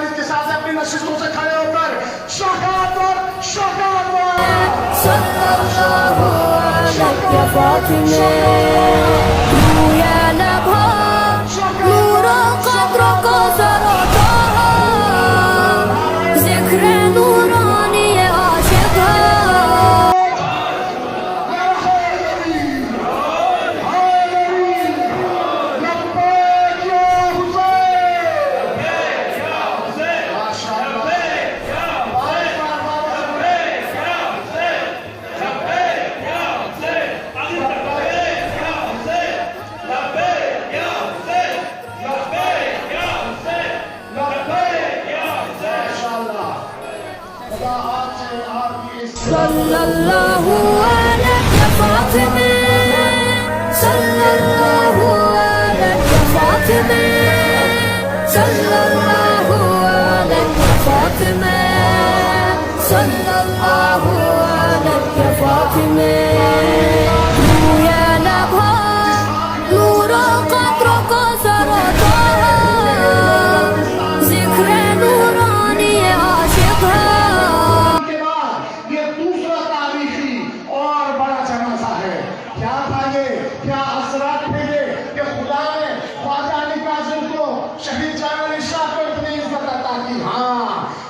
والد کے ساتھ اپنی نشستوں سے کھڑے ہو کر شہادت شہادت صلی اللہ علیہ یا فاطمہ رویا لبھا نور و قدر و کوثر و طہ ذکر نورانی عاشق صلی اللہ علیہ فاطمہ صلی اللہ علیہ فاطمہ صلی اللہ علیہ فاطمہ صلی اللہ علیہ فاطمہ رویا لبھا نور و قدر و کوثر و طہ ذکر نورانی عاشق کیا اثرات بھیجے کہ خدا نے خواجہ علی کاظم کو شہید جان علی شاہ کو اتنی عزت عطا کی. ہاں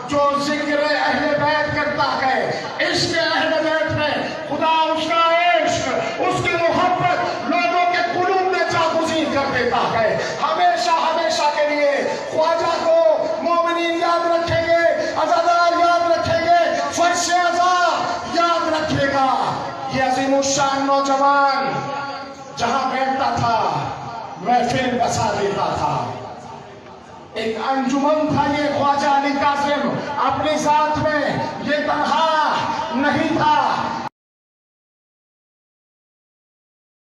جو ذکر اہل بیت کرتا ہے, عشق اہل بیت میں خدا اس کا عشق, اس کی محبت لوگوں کے قلوب میں جاگزین کر دیتا ہے. ہمیشہ ہمیشہ کے لیے خواجہ کو مومنین یاد رکھیں گے, عزادار یاد رکھیں گے, فرش عزا یاد رکھے گا. یہ عظیم الشان نوجوان جہاں بیٹھتا تھا محفل بسا دیتا تھا. ایک انجمن تھا یہ خواجہ علی کاظم, اپنی ذات میں یہ تنہا